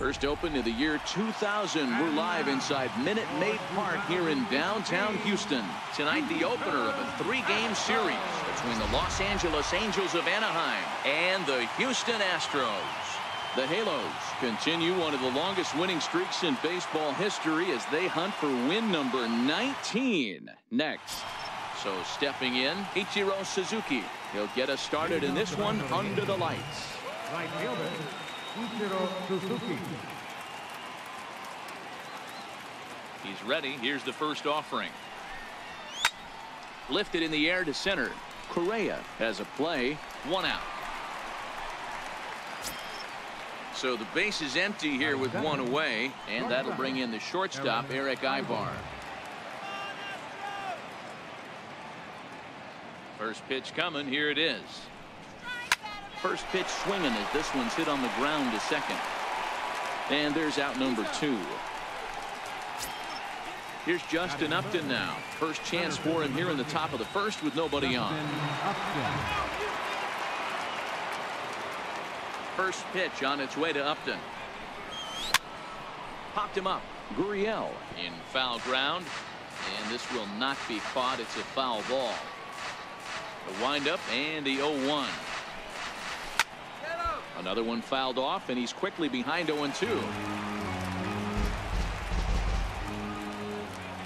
First opened in the year 2000. We're live inside Minute Maid Park here in downtown Houston. Tonight, the opener of a 3-game series between the Los Angeles Angels of Anaheim and the Houston Astros. The Halos continue one of the longest winning streaks in baseball history as they hunt for win number 19 next. So stepping in, Ichiro Suzuki. He'll get us started in this one under the lights. Right fielder, Ichiro Suzuki. He's ready. Here's the first offering. Lifted in the air to center. Correa has a play. 1 out. So the base is empty here with 1 away, and that'll bring in the shortstop, Eric Ivar. First pitch coming. Here it is. First pitch swinging as this one's hit on the ground to second. And there's out number 2. Here's Justin Upton now. First chance for him here in the top of the first with nobody on. First pitch on its way to Upton. Popped him up. Gurriel in foul ground. And this will not be caught. It's a foul ball. The windup and the 0-1. Another one fouled off, and he's quickly behind 0-2.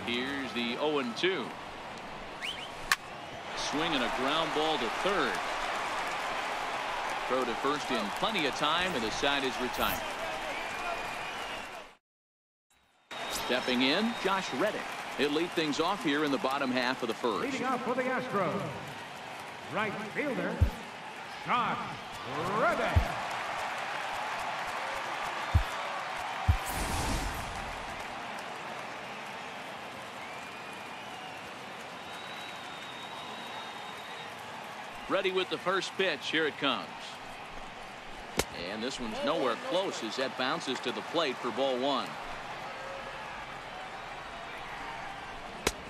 Here's the 0-2. Swinging a ground ball to third. Throw to first in plenty of time, and the side is retired. Stepping in, Josh Reddick. He'll lead things off here in the bottom half of the first. Leading off for the Astros, right fielder, Josh Reddick. Ready with the first pitch. Here it comes. And this one's nowhere close as that bounces to the plate for ball 1.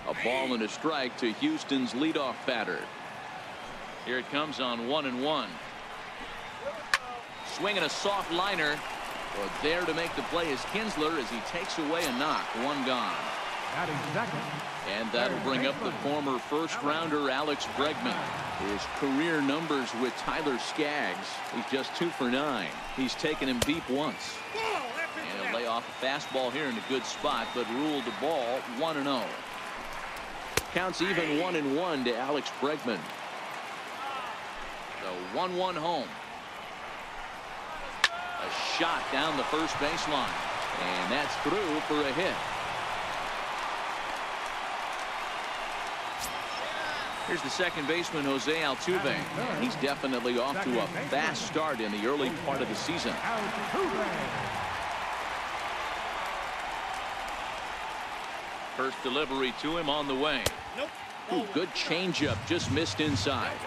A ball and a strike to Houston's leadoff batter. Here it comes on 1-1. Swinging a soft liner. Well, there to make the play is Kinsler as he takes away a knock. 1 gone. And that'll bring up the former first-rounder Alex Bregman. His career numbers with Tyler Skaggs. He's just 2 for 9. He's taken him deep once. And he'll lay off a fastball here in a good spot, but ruled the ball 1-0. Counts even 1-1 to Alex Bregman. The 1-1 home. A shot down the first baseline. And that's through for a hit. Here's the second baseman, Jose Altuve. He's definitely off to a fast start in the early part of the season. First delivery to him on the way. Ooh, good changeup, just missed inside.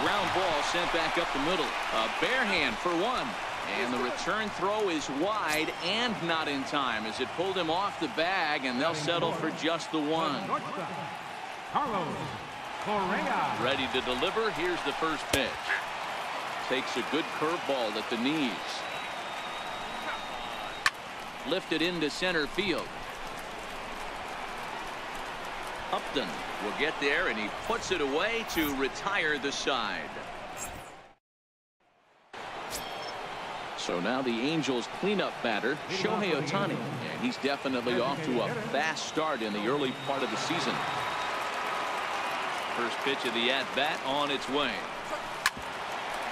Ground ball sent back up the middle. A bare hand for 1. And the return throw is wide and not in time as it pulled him off the bag, and they'll settle for just the 1. Ready to deliver. Here's the first pitch. Takes a good curveball at the knees. Lifted into center field. Upton will get there, and he puts it away to retire the side. So now the Angels cleanup batter, Shohei Ohtani. And he's definitely off to a fast start in the early part of the season. First pitch of the at-bat on its way.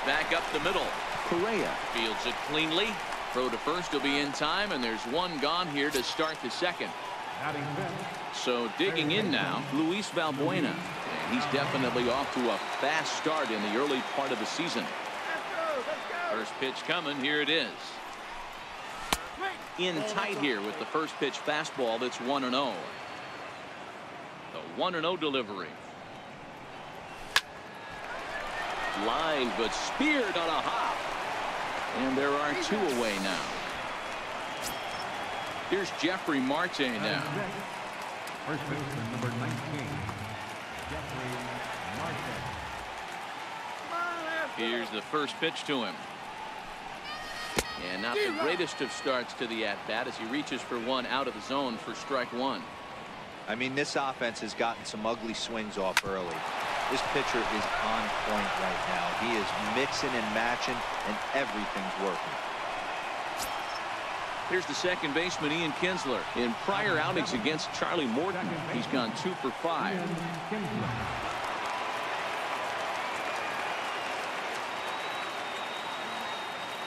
Back up the middle. Correa fields it cleanly. Throw to first will be in time, and there's 1 gone here to start the second. So digging in now, Luis Valbuena. And he's definitely off to a fast start in the early part of the season. First pitch coming. Here it is. In tight here with the first pitch fastball. That's 1-0. The 1-0 delivery. Line, but speared on a hop. And there are 2 away now. Here's Jeffrey Marte now. First baseman, number 19, Jeffrey Marte. Here's the first pitch to him. And not the greatest of starts to the at-bat as he reaches for one out of the zone for strike one. I mean, this offense has gotten some ugly swings off early. This pitcher is on point right now. He is mixing and matching, and everything's working. Here's the second baseman, Ian Kinsler. In prior outings against Charlie Morton, he's gone 2 for 5.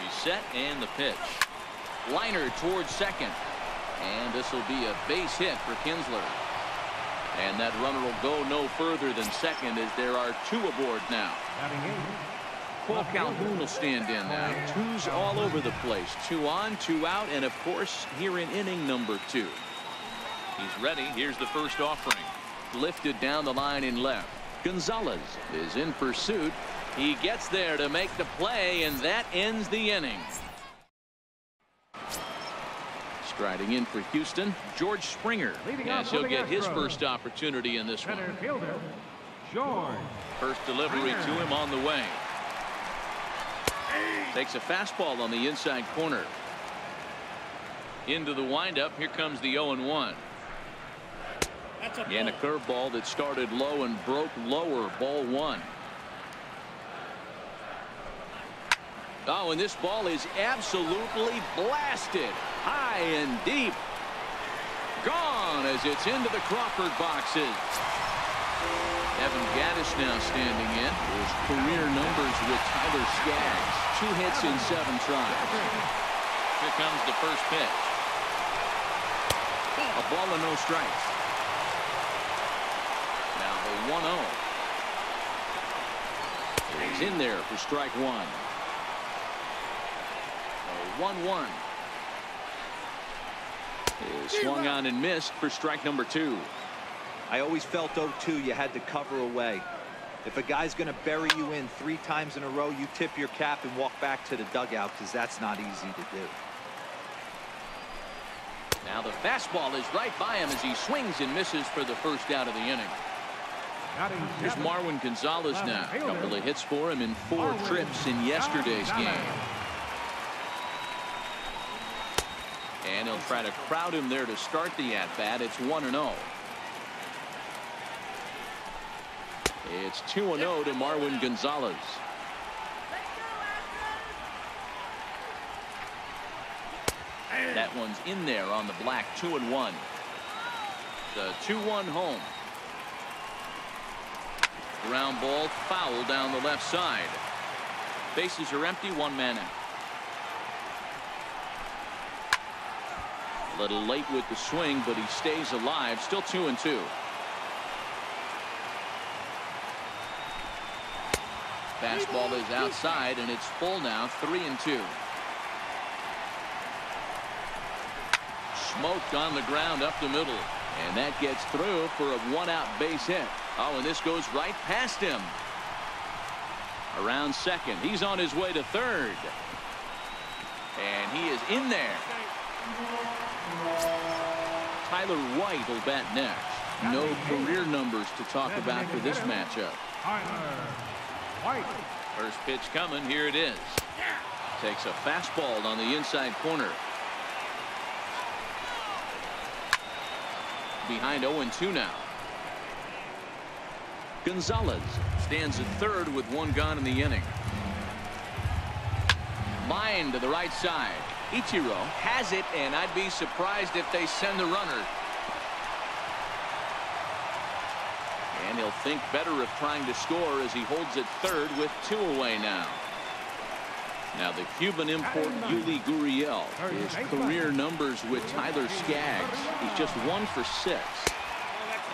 He's set and the pitch. Liner towards second. And this will be a base hit for Kinsler. And that runner will go no further than second as there are 2 aboard now. Paul Calhoun will stand in now. 2's all over the place. 2 on, 2 out, and of course here in inning number 2. He's ready. Here's the first offering. Lifted down the line in left. Gonzalez is in pursuit. He gets there to make the play, and that ends the inning. Striding in for Houston, George Springer. Yes, he'll get his first opportunity in this one. First delivery to him on the way. Takes a fastball on the inside corner. Into the windup. Here comes the 0-1. And a curveball that started low and broke lower. Ball 1. Oh, and this ball is absolutely blasted. High and deep. Gone as it's into the Crawford boxes. Evan Gattis now standing in. His career numbers with Tyler Skaggs. 2 hits in 7 tries. Here comes the first pitch. A ball and no strikes. Now the 1-0. He's in there for strike 1. A 1-1. Is swung on and missed for strike number 2. I always felt 0-2 you had to cover away. If a guy's going to bury you in 3 times in a row, you tip your cap and walk back to the dugout because that's not easy to do. Now the fastball is right by him as he swings and misses for the first out of the inning. Here's Marwin Gonzalez now. A couple of hits for him in 4 trips in yesterday's game. And he'll try to crowd him there to start the at-bat. It's 1-0. It's 2-0 to Marwin Gonzalez. That one's in there on the black. 2-1. The 2-1 home. Ground ball foul down the left side. Bases are empty. 1 man out. A little late with the swing, but he stays alive. Still 2-2. Fastball is outside, and it's full now. 3-2. Smoked on the ground up the middle, and that gets through for a 1-out base hit. Oh, and this goes right past him. Around second. He's on his way to third. And he is in there. Tyler White will bat next. No career numbers to talk about for this matchup. First pitch coming. Here it is. Takes a fastball on the inside corner. Behind 0-2 now. Gonzalez stands at third with 1 gone in the inning. Line to the right side. Ichiro has it, and I'd be surprised if they send the runner. And he'll think better of trying to score as he holds at third with 2 away now. Now the Cuban import Yuli Gurriel. His career numbers with Tyler Skaggs. He's just 1 for 6.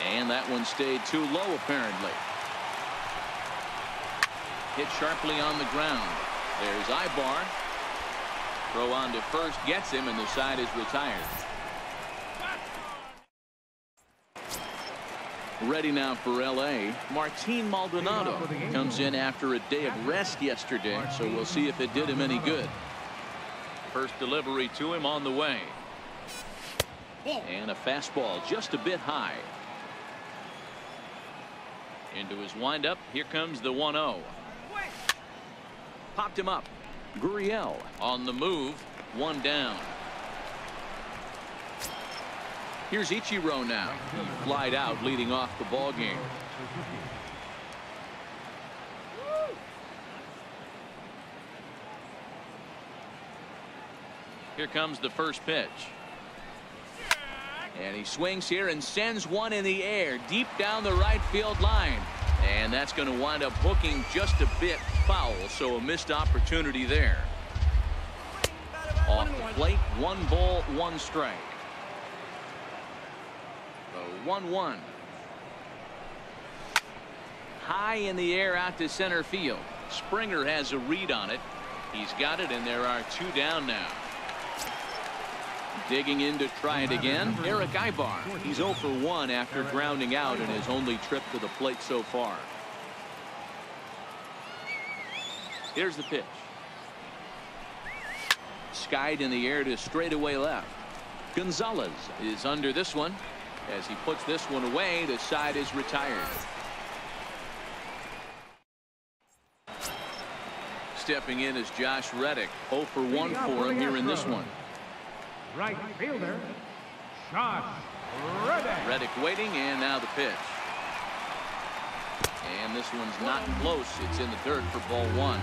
And that one stayed too low apparently. Hit sharply on the ground. There's Ibar. Throw on to first gets him, and the side is retired. Ready now for L.A. Martin Maldonado comes in after a day of rest yesterday, so we'll see if it did him any good. First delivery to him on the way. And a fastball just a bit high. Into his windup. Here comes the 1-0. Popped him up. Gurriel on the move. One down. Here's Ichiro now. He flied out leading off the ball game. Here comes the first pitch. And he swings here and sends one in the air deep down the right field line. And that's going to wind up hooking just a bit foul, so a missed opportunity there. Off the plate, 1 ball, 1 strike. The 1-1. High in the air out to center field. Springer has a read on it. He's got it, and there are 2 down now. Digging in to try it again, Eric Ibar. He's 0 for 1 after grounding out in his only trip to the plate so far. Here's the pitch. Skied in the air to straightaway left. Gonzalez is under this one. As he puts this one away, the side is retired. Stepping in is Josh Reddick. 0 for 1 for him here in this one. Right fielder, Josh Reddick. Reddick waiting, and now the pitch. And this one's not close. It's in the dirt for ball 1.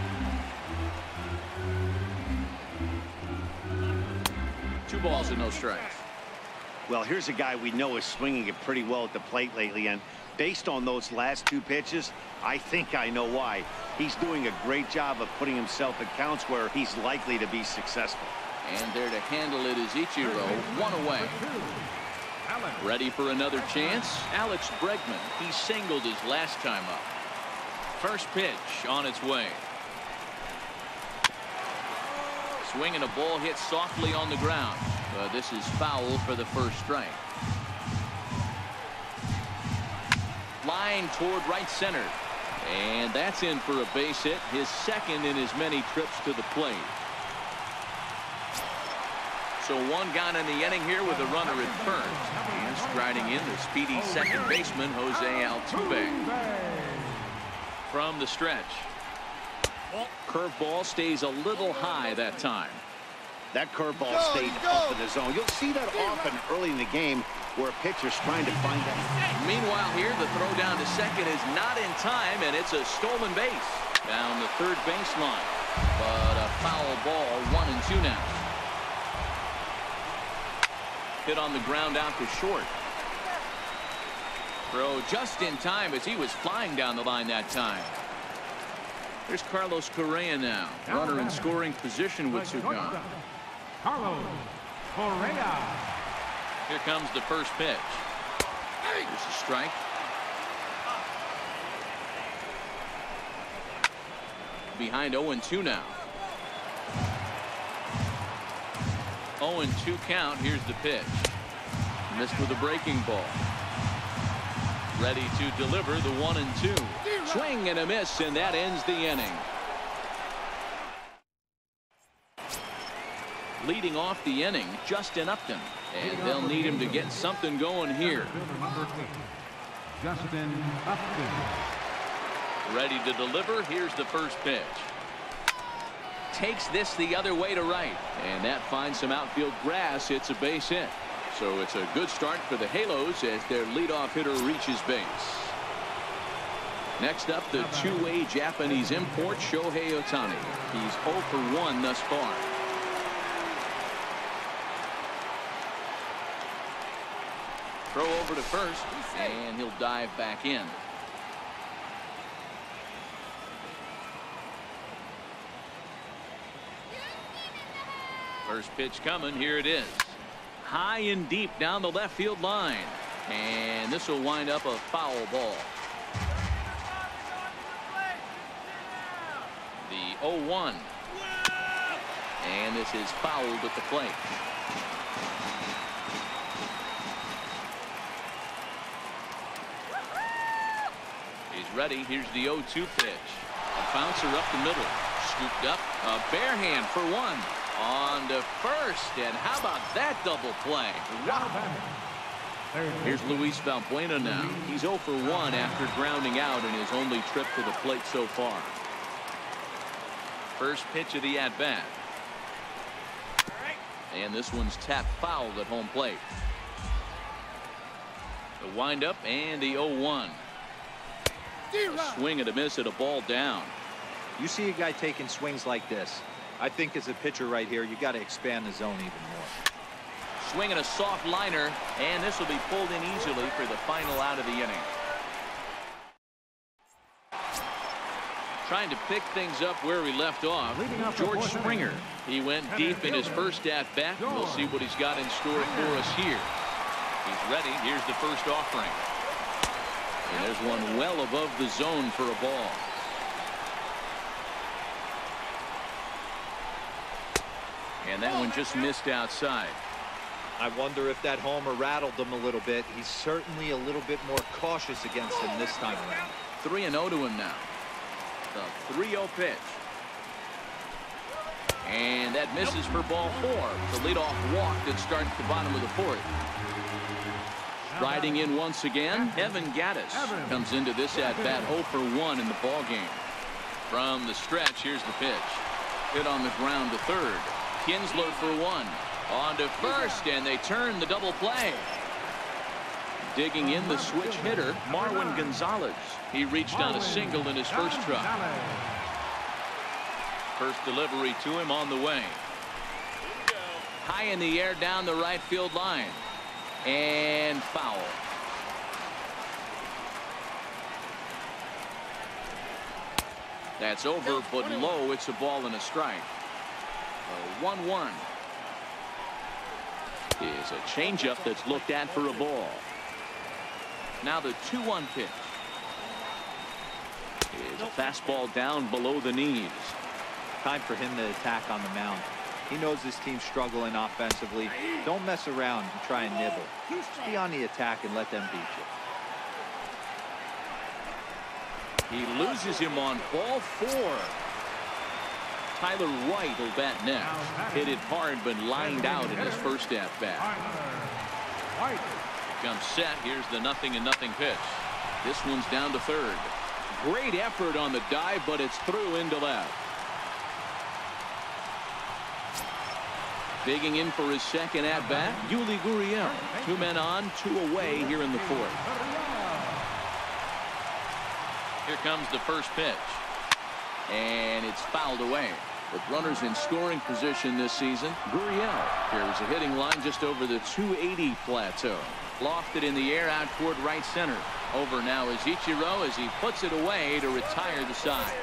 2 balls and no strikes. Well, here's a guy we know is swinging it pretty well at the plate lately, and based on those last 2 pitches, I think I know why. He's doing a great job of putting himself in counts where he's likely to be successful. And there to handle it is Ichiro, 1 away. Ready for another chance? Alex Bregman. He singled his last time up. First pitch on its way. Swinging a ball hit softly on the ground. This is foul for the first strike. Line toward right center. And that's in for a base hit, his second in as many trips to the plate. So 1 gone in the inning here with a runner at first. And striding in the speedy second baseman, Jose Altuve. From the stretch. Curveball stays a little high that time. That curveball stayed up in the zone. You'll see that often early in the game where a pitcher's trying to find that. Meanwhile here, the throw down to second is not in time, and it's a stolen base. Down the third baseline. But a foul ball, 1 and 2 now. Hit on the ground out to short. Throw just in time as he was flying down the line that time. There's Carlos Correa now. Runner in scoring position with 2 gone. Carlos Correa. Here comes the first pitch. Here's a strike. Behind 0-2 now. 0-2 count. Here's the pitch. Missed with a breaking ball. Ready to deliver the 1-2. Swing and a miss, and that ends the inning. Leading off the inning, Justin Upton. And they'll need him to get something going here. Justin Upton. Ready to deliver. Here's the first pitch. Takes this the other way to right. And that finds some outfield grass. It's a base hit. So it's a good start for the Halos as their leadoff hitter reaches base. Next up, the 2-way Japanese import, Shohei Ohtani. He's 0 for 1 thus far. Throw over to first, and he'll dive back in. First pitch coming. Here it is. High and deep down the left field line. And this will wind up a foul ball. The 0-1. And this is fouled at the plate. He's ready. Here's the 0-2 pitch. A bouncer up the middle. Scooped up. A bare hand for 1. On to first, and how about that double play? Wow. Here's Luis Valbuena now. He's 0 for 1 after grounding out in his only trip to the plate so far. First pitch of the at-bat. And this one's tapped foul at home plate. The windup and the 0-1. A swing and a miss at a ball down. You see a guy taking swings like this. I think as a pitcher right here, you got to expand the zone even more. Swinging a soft liner, and this will be pulled in easily for the final out of the inning. Trying to pick things up where he left off, George Springer. He went deep in his first at-bat. We'll see what he's got in store for us here. He's ready. Here's the first offering. And there's one well above the zone for a ball. And that one just missed outside. I wonder if that homer rattled him a little bit. He's certainly a little bit more cautious against him this time around. 3-0 to him now. The 3-0 pitch. And that misses for ball 4. The leadoff walk that starts the bottom of the 4th. Striding in once again, Evan Gattis comes into this at-bat 0 for 1 in the ball game. From the stretch, here's the pitch. Hit on the ground to third. Kinsler for 1. On to first, and they turn the double play. Digging in the switch hitter, Marwin Gonzalez. He reached on a single in his first try. First delivery to him on the way. High in the air down the right field line. And foul. That's over, but low. It's a ball and a strike. A 1-1. Is a changeup that's looked at for a ball. Now the 2-1 pitch. Is a fastball down below the knees. Time for him to attack on the mound. He knows his team's struggling offensively. Don't mess around and try and nibble. Just be on the attack and let them beat you. He loses him on ball 4. Tyler White will bat next. Hit it hard but lined out in his first at-bat. Comes set. Here's the 0-0 pitch. This one's down to third. Great effort on the dive, but it's through into left. Digging in for his second at-bat, Yuli Gurriel. 2 men on, 2 away here in the 4th. Here comes the first pitch. And it's fouled away. With runners in scoring position this season, Gurriel carries a hitting line just over the 280 plateau. Lofted in the air out toward right center. Over now is Ichiro as he puts it away to retire the side.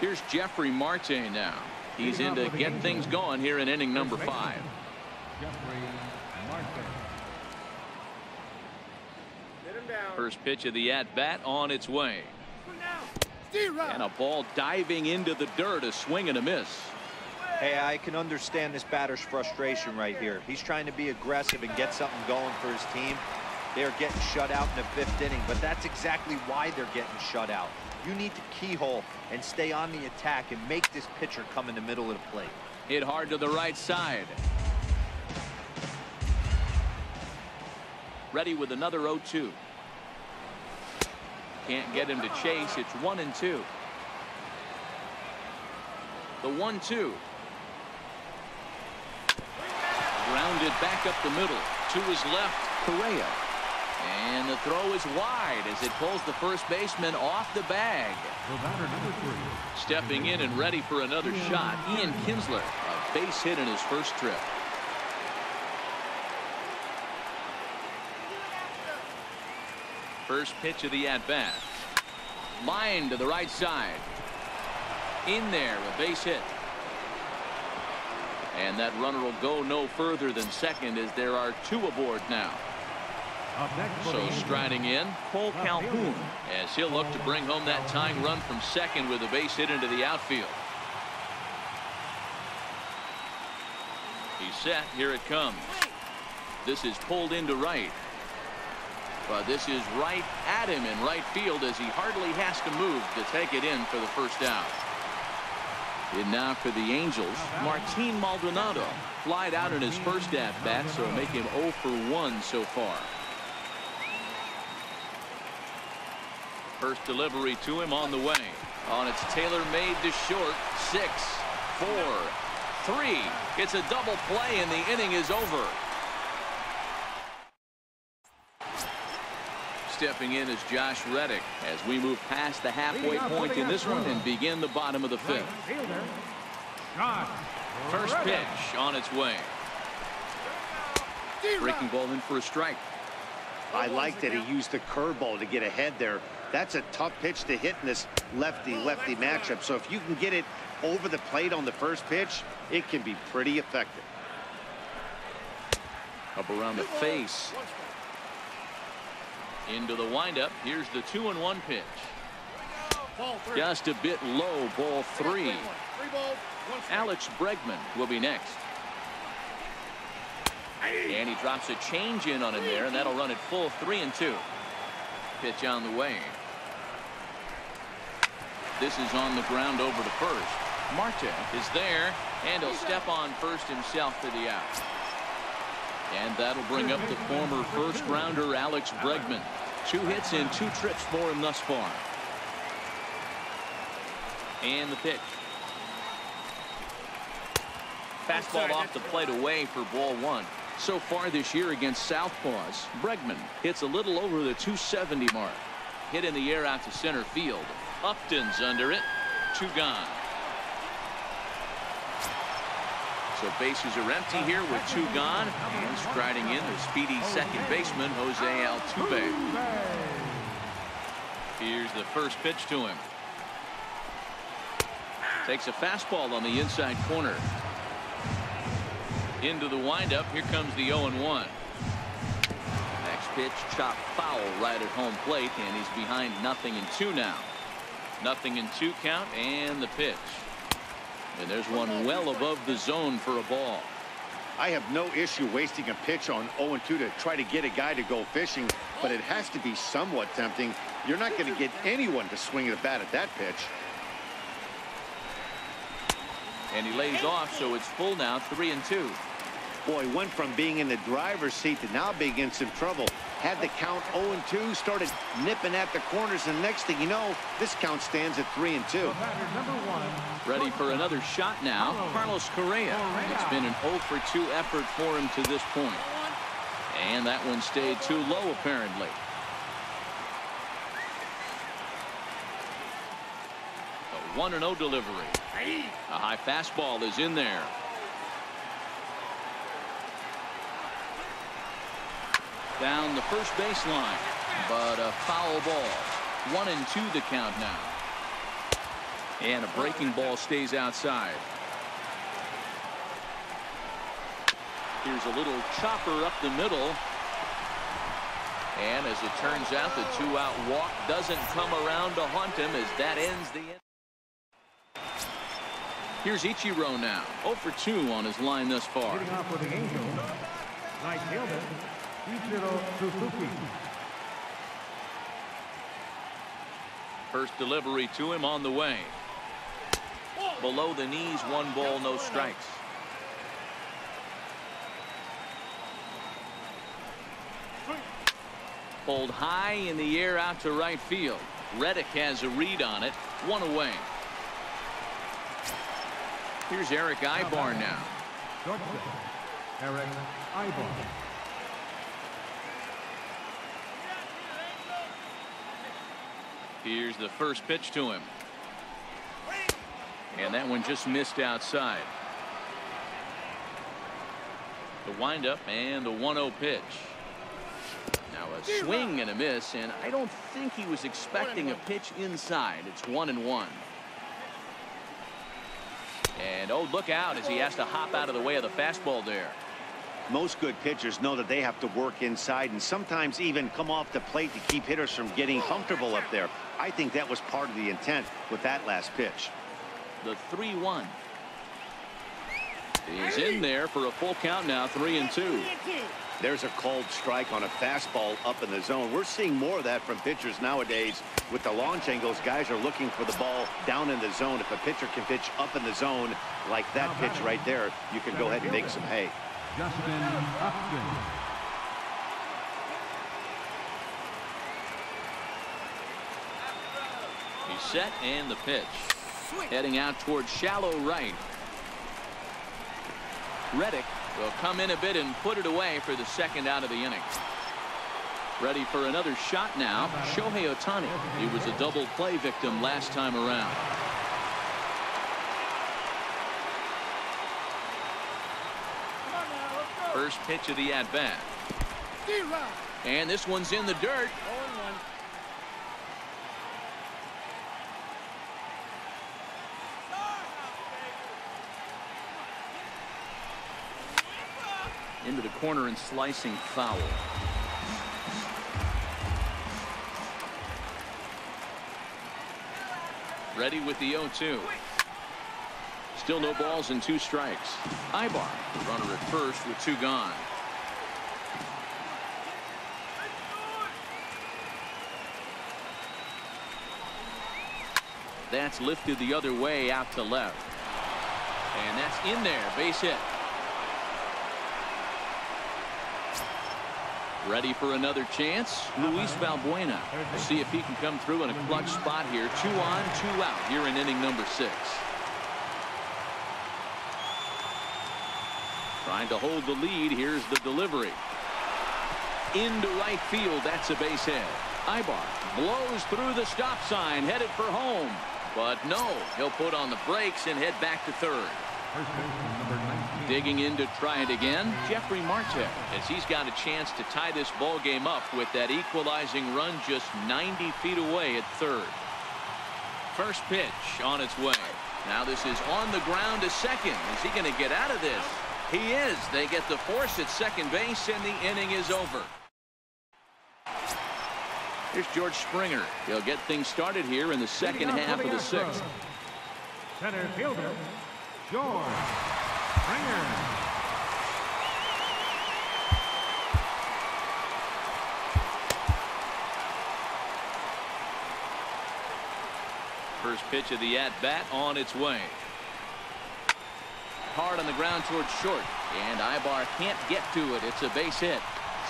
Here's Jeffrey Marte now. He's in to get things going here in inning number 5. First pitch of the at-bat on its way. And a ball diving into the dirt, a swing and a miss. Hey, I can understand this batter's frustration right here. He's trying to be aggressive and get something going for his team. They're getting shut out in the 5th inning, but that's exactly why they're getting shut out. You need to keyhole and stay on the attack and make this pitcher come in the middle of the plate. Hit hard to the right side. Ready with another 0-2. Can't get him to chase. It's 1-2. The 1-2. Grounded back up the middle. To his left, Correa. And the throw is wide as it pulls the first baseman off the bag. Stepping in and ready for another shot, Ian Kinsler. A base hit in his first trip. First pitch of the at-bat. Line to the right side. In there, a base hit. And that runner will go no further than second as there are 2 aboard now. So striding in, Cole Calhoun, as he'll look to bring home that tying run from second with a base hit into the outfield. He's set. Here it comes. This is pulled into right. But this is right at him in right field as he hardly has to move to take it in for the first out. And now for the Angels, Martin Maldonado flied out in his first at-bat, so make him 0 for 1 so far. First delivery to him on the way. On its tailor-made to short. 6, 4, 3. It's a double play, and the inning is over. Stepping in is Josh Reddick as we move past the halfway point in this one and begin the bottom of the 5th. First pitch on its way. Breaking ball in for a strike. I like that he used the curveball to get ahead there. That's a tough pitch to hit in this lefty-lefty matchup. So if you can get it over the plate on the first pitch, it can be pretty effective. Up around the face. Into the windup. Here's the 2-1 pitch. Just a bit low. Ball 3. Alex Bregman will be next. And he drops a change in on him there, and that'll run it full 3-2. Pitch on the way. This is on the ground over to first. Marte is there, and he'll step on first himself for the out. And that'll bring up the former first-rounder Alex Bregman. 2 hits and 2 trips for him thus far. And the pitch. Fastball off the plate away for ball 1. So far this year against Southpaws, Bregman hits a little over the 270 mark. Hit in the air out to center field. Upton's under it. 2 gone. So bases are empty here with 2 gone. And striding in the speedy second baseman, Jose Altuve. Here's the first pitch to him. Takes a fastball on the inside corner. Into the windup. Here comes the 0-1. Next pitch, chopped foul right at home plate, and he's behind 0-2 now. 0-2 count, and the pitch. And there's one well above the zone for a ball. I have no issue wasting a pitch on 0-2 to try to get a guy to go fishing, but it has to be somewhat tempting. You're not going to get anyone to swing a bat at that pitch. And he lays off, so it's full now, 3-2. Boy, went from being in the driver's seat to now being in some trouble. Had the count 0-2, started nipping at the corners, and next thing you know, this count stands at 3-2. Ready for another shot now, Carlos Correa. It's been an 0-for-2 effort for him to this point. And that one stayed too low, apparently. A 1-0 delivery. A high fastball is in there. Down the first baseline, but a foul ball. 1-2 the count now. And a breaking ball stays outside. Here's a little chopper up the middle. And as it turns out, the 2-out walk doesn't come around to haunt him as that ends the inning. Here's Ichiro now. 0-for-2 on his line thus far. Hitting off with the Angels, right fielder, Ichiro Suzuki. First delivery to him on the way. Below the knees, 1 ball, no strikes. Pulled high in the air out to right field. Reddick has a read on it. 1 away. Here's Eric Ibar now. Eric Ibar. Here's the first pitch to him. And that one just missed outside. The windup and the 1-0 pitch. Now a swing and a miss, and I don't think he was expecting a pitch inside. It's 1-1. And oh, look out as he has to hop out of the way of the fastball there. Most good pitchers know that they have to work inside and sometimes even come off the plate to keep hitters from getting comfortable up there. I think that was part of the intent with that last pitch. The 3-1. He's in there for a full count now, 3-2. There's a called strike on a fastball up in the zone. We're seeing more of that from pitchers nowadays. With the launch angles, guys are looking for the ball down in the zone. If a pitcher can pitch up in the zone like that pitch right there, you can go ahead and make some hay. Justin Upton. set and the pitch. Heading out towards shallow right. Reddick will come in a bit and put it away for the second out of the inning. Ready for another shot now. Shohei Ohtani. He was a double play victim last time around. First pitch of the at-bat. And this one's in the dirt. Into the corner and slicing foul. Ready with the 0-2. Still no balls and 2 strikes. Ibar, runner at first with 2 gone. That's lifted the other way out to left. And that's in there. Base hit. Ready for another chance. Luis Valbuena. We'll see if he can come through in a clutch spot here. 2 on, 2 out here in inning number 6. Trying to hold the lead. Here's the delivery. Into right field. That's a base hit. Ibar blows through the stop sign, headed for home. But no, he'll put on the brakes and head back to third. Digging in to try it again, Jeffrey Marte, as he's got a chance to tie this ball game up with that equalizing run just 90 feet away at third. First pitch on its way. Now this is on the ground to second. Is he going to get out of this? He is. They get the force at second base, and the inning is over. Here's George Springer. He'll get things started here in the second half of the 6th. Center fielder, George Springer. First pitch of the at-bat on its way. Hard on the ground towards short, and Ibar can't get to it. It's a base hit.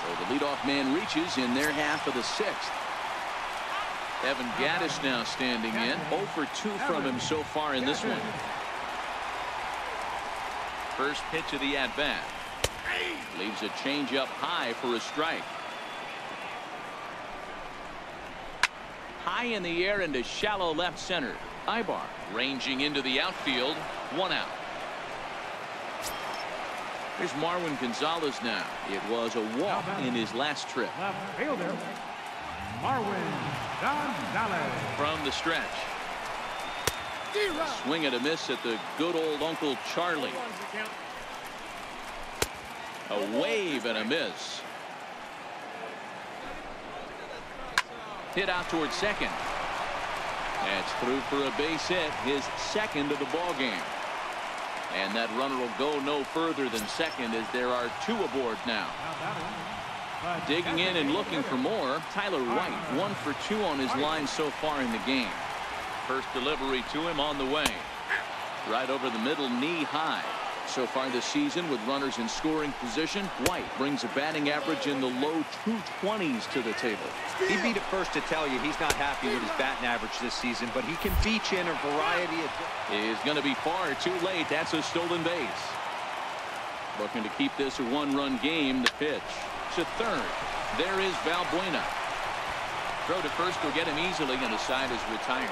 So the leadoff man reaches in their half of the 6th. Evan Gattis now standing in. 0 for 2 from him so far in this one. First pitch of the at-bat. Leaves a changeup high for a strike. High in the air into shallow left center. Ibar ranging into the outfield. 1 out. Here's Marwin Gonzalez now. It was a walk in his last trip. Left fielder, Marwin Gonzalez. From the stretch. Swing and a miss at the good old Uncle Charlie. A wave and a miss. Hit out towards second. That's through for a base hit, his second of the ball game. And that runner will go no further than second as there are 2 aboard now. Digging in and looking for more, Tyler White, 1 for 2 on his line so far in the game. First delivery to him on the way. Right over the middle, knee high. So far this season with runners in scoring position, White brings a batting average in the low 220s to the table. He'd be the first to tell you he's not happy with his batting average this season, but he can beat you in a variety of... Is going to be far too late. That's a stolen base. Looking to keep this a 1-run game. The pitch to third. There is Valbuena. Throw to first will get him easily, and the side is retired.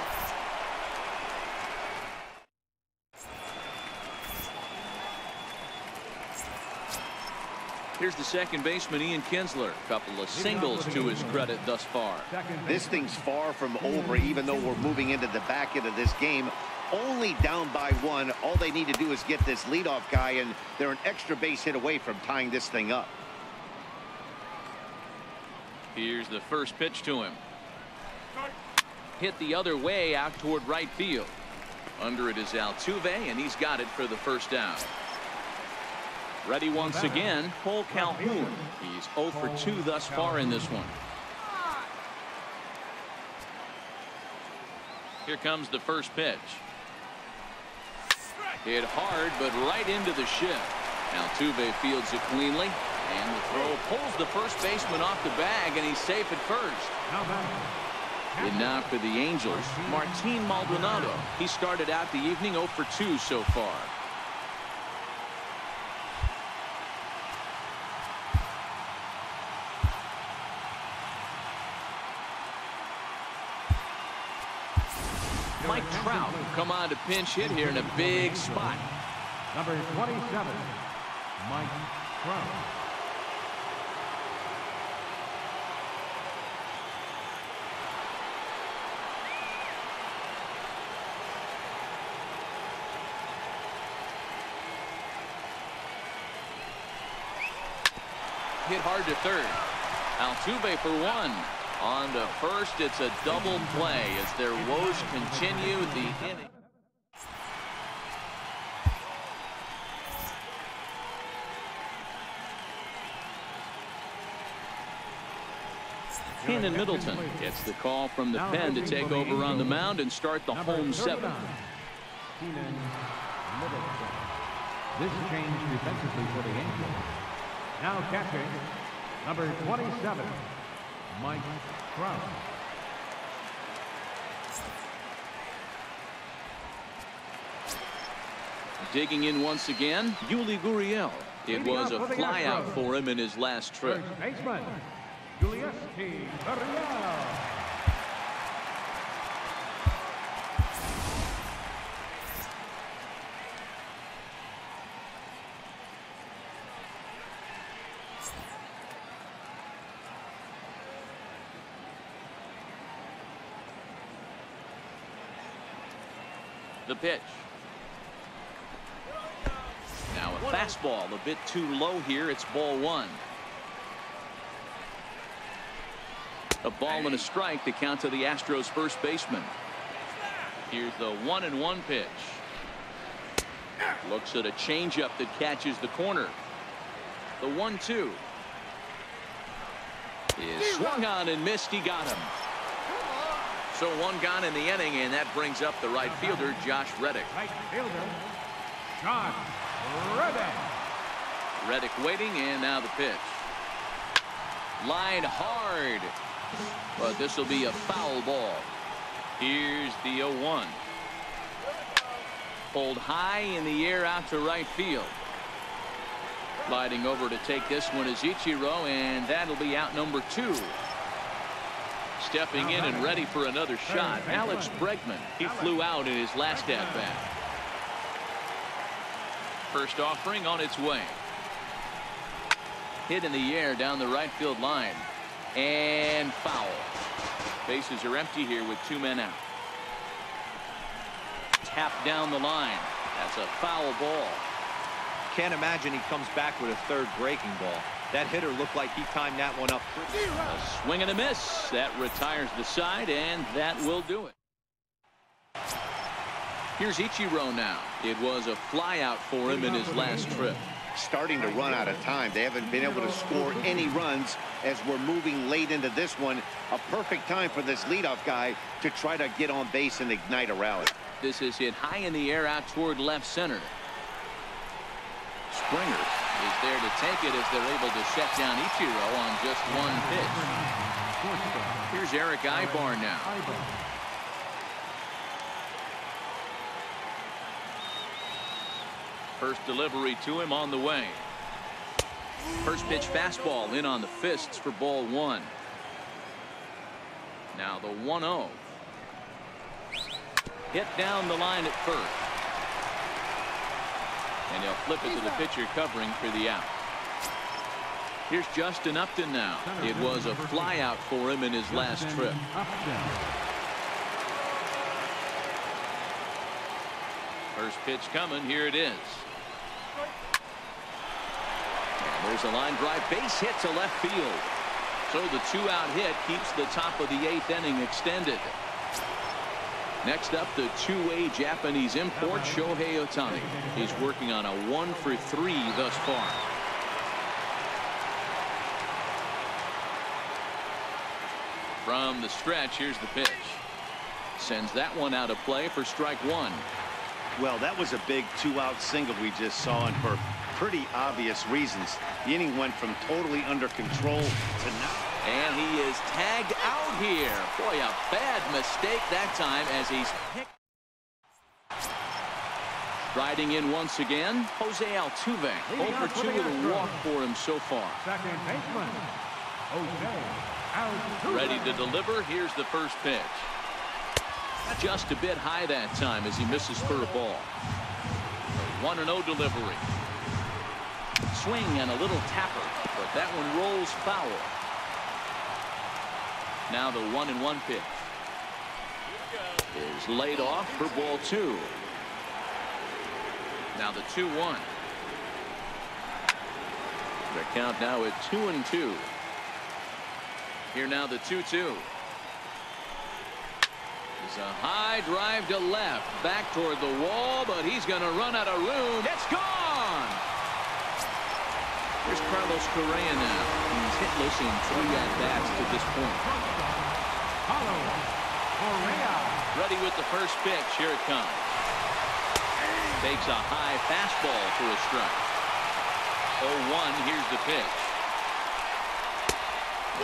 Here's the second baseman, Ian Kinsler. A couple of singles to his credit thus far. This thing's far from over, even though we're moving into the back end of this game. Only down by 1. All they need to do is get this leadoff guy, and they're an extra base hit away from tying this thing up. Here's the first pitch to him. Hit the other way out toward right field. Under it is Altuve, and he's got it for the first down. Ready once again, Cole Calhoun. He's 0 for 2 thus far in this one. Here comes the first pitch. Hit hard, but right into the shift. Altuve fields it cleanly, and the throw pulls the first baseman off the bag, and he's safe at first. And now for the Angels, Martin Maldonado. He started out the evening 0 for 2 so far. Mike Trout come on to pinch hit here in a big spot. Number 27, Mike Trout. Hit hard to third. Altuve for 1. On to first, it's a double play as their woes continue the inning. Kenan Middleton gets the call from the pen to take over on the mound and start the home 7. Kenan Middleton. This change defensively for the Angels. Now catching, number 27, Mike Trout. Digging in once again, Yuli Gurriel. It was a flyout for him in his last trip. First baseman, Yuli Gurriel. The pitch. Now a fastball a bit too low here. It's ball 1. A ball and a strike to count to the Astros first baseman. Here's the 1-1 pitch. Looks at a changeup that catches the corner. The 1-2 is swung on and missed. He got him. So 1 gone in the inning, and that brings up the right fielder, Josh Reddick. Right fielder, Josh Reddick. Reddick waiting, and now the pitch. Line hard, but this will be a foul ball. Here's the 0-1. Pulled high in the air out to right field. Sliding over to take this one is Ichiro, and that'll be out number 2. Stepping in and ready for another shot, Alex Bregman. He flew out in his last at-bat. First offering on its way. Hit in the air down the right field line. And foul. Bases are empty here with 2 men out. Tap down the line. That's a foul ball. Can't imagine he comes back with a third breaking ball. That hitter looked like he timed that one up. A swing and a miss. That retires the side, and that will do it. Here's Ichiro now. It was a flyout for him in his last trip. Starting to run out of time. They haven't been able to score any runs as we're moving late into this one. A perfect time for this leadoff guy to try to get on base and ignite a rally. This is hit high in the air out toward left center. Springer is there to take it as they're able to shut down Ichiro on just 1 pitch. Here's Eric Ibar now. First delivery to him on the way. First pitch fastball in on the fists for ball 1. Now the 1-0. Hit down the line at first. And he'll flip it to the pitcher covering for the out. Here's Justin Upton now. It was a flyout for him in his last trip. First pitch coming. Here it is. And there's a line drive. Base hit to left field. So the 2-out hit keeps the top of the 8th inning extended. Next up, the two-way Japanese import, Shohei Ohtani. He's working on a 1 for 3 thus far. From the stretch, here's the pitch. Sends that one out of play for strike 1. Well, that was a big 2-out single we just saw, and for pretty obvious reasons. The inning went from totally under control to now. And he is tagged out here. Boy, a bad mistake that time as he's picked. Riding in once again, Jose Altuve. 0 for 2 with a walk for him so far. Second baseman, Jose Altuve. Ready to deliver. Here's the first pitch. Just a bit high that time as he misses for a ball. A 1-0 delivery. Swing and a little tapper, but that one rolls foul. Now the 1-1 pitch is laid off for ball 2. Now the 2-1. The count now at 2-2. Here now the 2-2. It's a high drive to left, back toward the wall, but he's going to run out of room. It's gone. Here's Carlos Correa now. He's hitless in 3 at-bats to this point. Correa. Ready with the first pitch. Here it comes. Takes a high fastball for a strike. 0-1. Here's the pitch.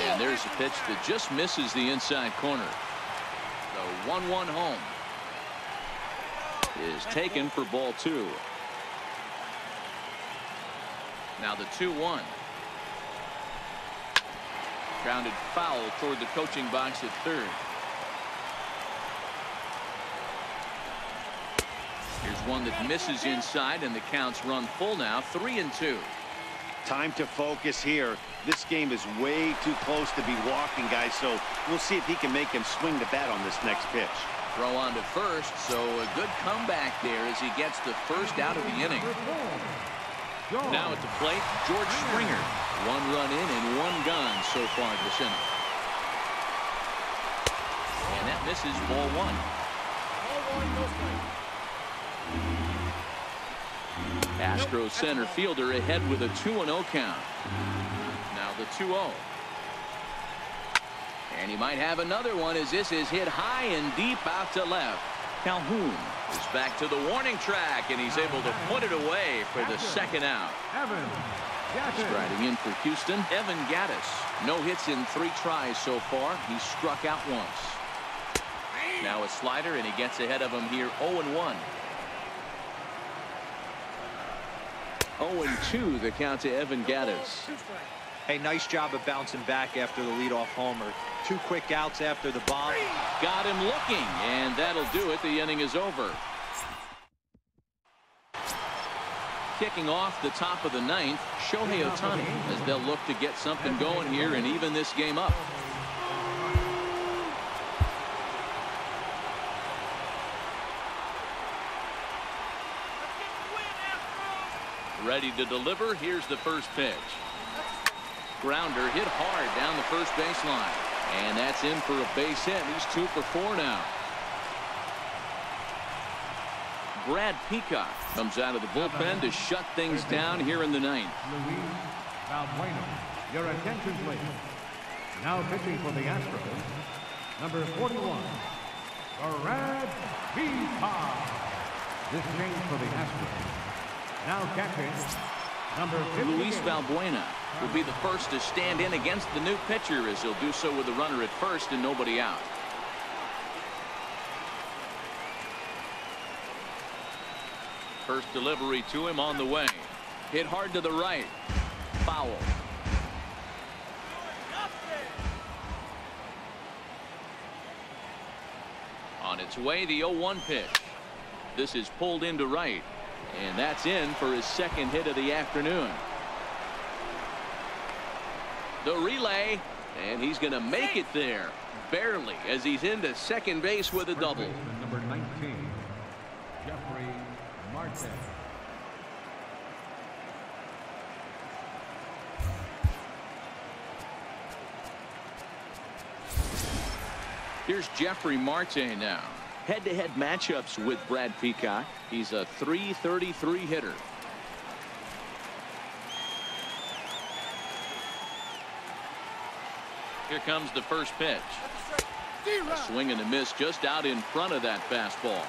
And there's a pitch that just misses the inside corner. The 1-1 home is taken for ball 2. Now the 2-1. Grounded foul toward the coaching box at third. Here's one that misses inside, and the count's run full now. 3-2. Time to focus here. This game is way too close to be walking, guys, so we'll see if he can make him swing the bat on this next pitch. Throw on to first, so a good comeback there as he gets the first out of the inning. Now at the plate, George Springer. 1 run in and 1 gone so far this inning. And that misses ball 1. Astros center fielder ahead with a 2-0 count. Now the 2-0. And he might have another one as this is hit high and deep out to left. Calhoun is back to the warning track, and he's able to put it away for the second out. Striding in for Houston, Evan Gattis. No hits in 3 tries so far. He's struck out once. Now a slider, and he gets ahead of him here. 0-1. 0-2 the count to Evan Gattis. Hey, nice job of bouncing back after the leadoff homer. 2 quick outs after the bomb. Got him looking, and that'll do it. The inning is over. Kicking off the top of the 9th, Shohei Ohtani, as they'll look to get something going here and even this game up. Ready to deliver. Here's the first pitch. Grounder hit hard down the first baseline. And that's in for a base hit. He's 2 for 4 now. Brad Peacock comes out of the bullpen to shut things down here in the 9th. Your attention, please. Now pitching for the Astros, number 41, Brad Peacock. This change for the Astros. Now catching, number 50. Luis Valbuena will be the first to stand in against the new pitcher, as he'll do so with a runner at first and nobody out. First delivery to him on the way. Hit hard to the right. Foul. On its way, the 0-1 pitch. This is pulled into right. And that's in for his second hit of the afternoon. The relay, and he's going to make it there. Barely, as he's into second base with a double. Number 19, Jeffrey Marte. Here's Jeffrey Marte now. Head-to-head matchups with Brad Peacock. He's a .333 hitter. Here comes the first pitch. A swing and a miss just out in front of that fastball.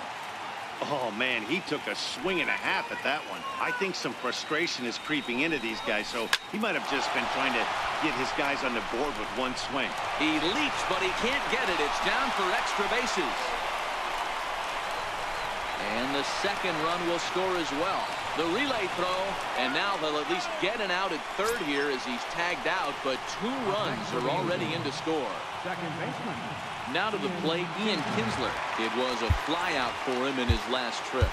Oh, man, he took a swing and a half at that one. I think some frustration is creeping into these guys, so he might have just been trying to get his guys on the board with one swing. He leaps, but he can't get it. It's down for extra bases. And the second run will score as well. The relay throw, and now they'll at least get an out at third here as he's tagged out, but 2 runs are already in to score. Second baseman. Now to the plate, Ian Kinsler. It was a flyout for him in his last trip.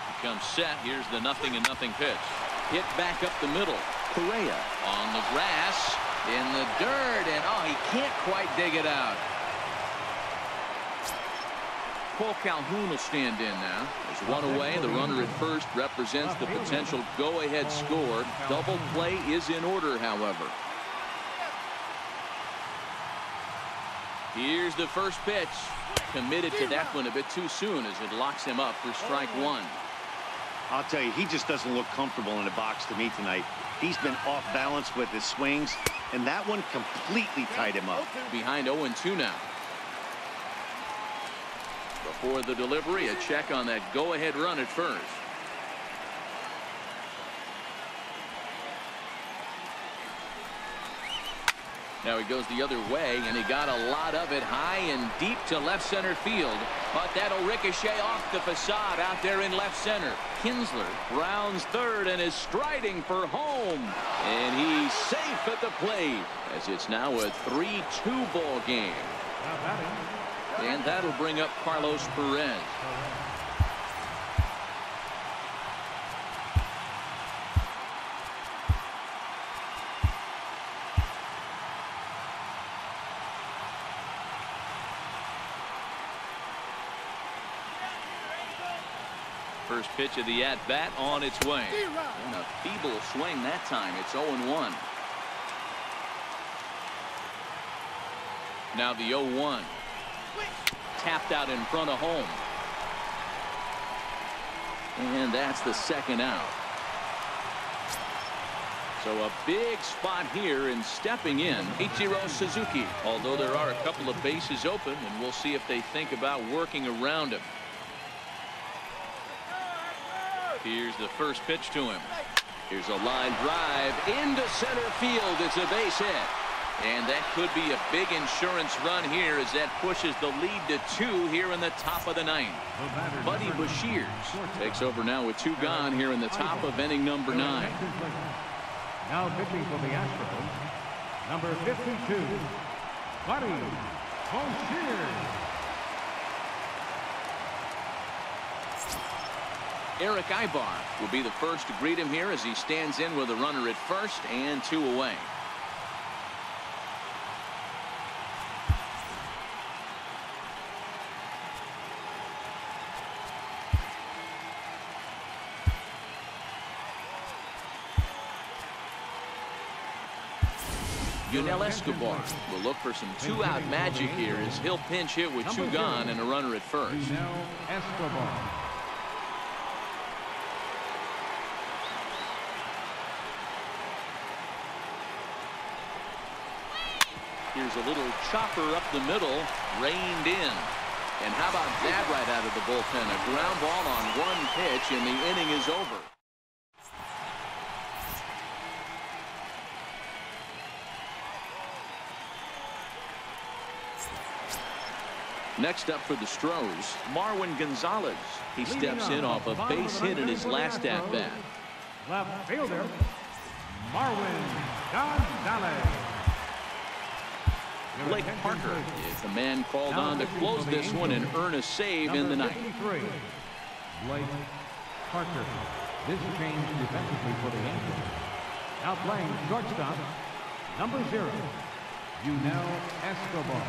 He comes set. Here's the 0-0 pitch. Hit back up the middle. Correa on the grass, in the dirt, and oh, he can't quite dig it out. Cole Calhoun will stand in now. There's one away. The runner at first represents the potential go-ahead score. Double play is in order, however. Here's the first pitch. Committed to that one a bit too soon as it locks him up for strike 1. I'll tell you, he just doesn't look comfortable in the box to me tonight. He's been off balance with his swings, and that one completely tied him up. Behind 0-2 now. Before the delivery, a check on that go-ahead run at first. Now he goes the other way, and he got a lot of it high and deep to left center field. But that'll ricochet off the facade out there in left center. Kinsler rounds third and is striding for home. And he's safe at the plate as it's now a 3-2 ball game. And that'll bring up Carlos Perez. First pitch of the at-bat on its way. And a feeble swing that time. It's 0-1. Now the 0-1. Tapped out in front of home. And that's the second out. So a big spot here, and stepping in, Ichiro Suzuki. Although there are a couple of bases open, and we'll see if they think about working around him. Here's the first pitch to him. Here's a line drive into center field. It's a base hit. And that could be a big insurance run here as that pushes the lead to 2 here in the top of the 9th. Buddy Bashirs takes over now with 2 gone here in the top of inning number 9. Now pitching for the Astros, number 52, Buddy Bashirs. Eric Ibar will be the first to greet him here as he stands in with a runner at first and 2 away. Yunel Escobar will look for some 2-out magic here as he'll pinch hit with 2 gone and a runner at first. Yunel Escobar. Here's a little chopper up the middle, reined in. And how about that right out of the bullpen? A ground ball on 1 pitch, and the inning is over. Next up for the Stros, Marwin Gonzalez. He steps in off a base hit in his last at-bat. Left fielder, Marwin Gonzalez. Blake Parker is the man called on to close this one and earn a save in the 9th. Blake Parker. This change defensively for the Yankees. Now playing shortstop, number 0, Yunel Escobar.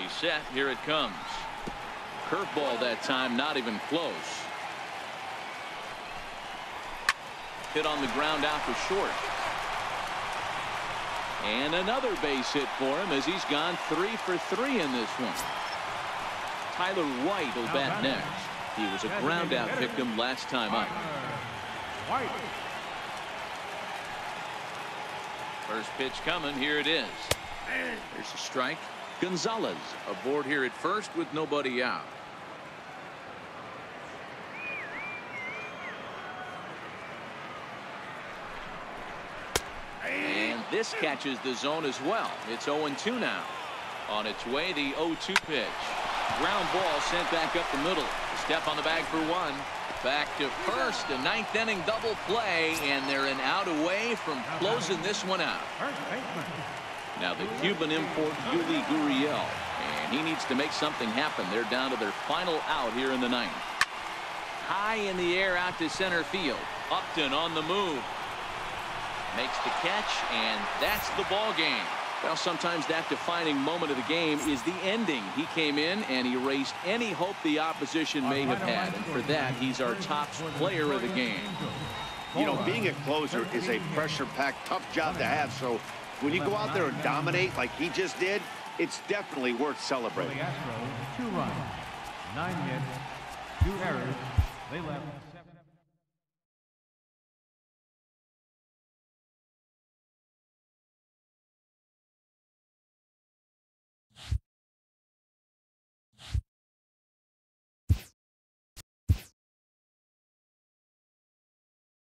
He's set. Here it comes. Curveball that time, not even close. Hit on the ground out for short. And another base hit for him as he's gone 3 for 3 in this one. Tyler White will bat next. He was a ground out victim last time up. First pitch coming. Here it is. There's a strike. Gonzalez aboard here at first with nobody out. And this catches the zone as well. It's 0-2 now. On its way, the 0-2 pitch. Ground ball sent back up the middle. Step on the bag for one. Back to first. A ninth inning double play, and they're an out away from closing this one out. Now the Cuban import, Yuli Gurriel, and he needs to make something happen. They're down to their final out here in the ninth. High in the air out to center field. Upton on the move. Makes the catch, and that's the ball game. Well, sometimes that defining moment of the game is the ending. He came in and erased any hope the opposition may have had, and for that, he's our top player of the game. You know, being a closer is a pressure-packed, tough job to have, so when you go out there and dominate like he just did, it's definitely worth celebrating. For the Astros, 2 runs, 9 hits, 2 errors. They left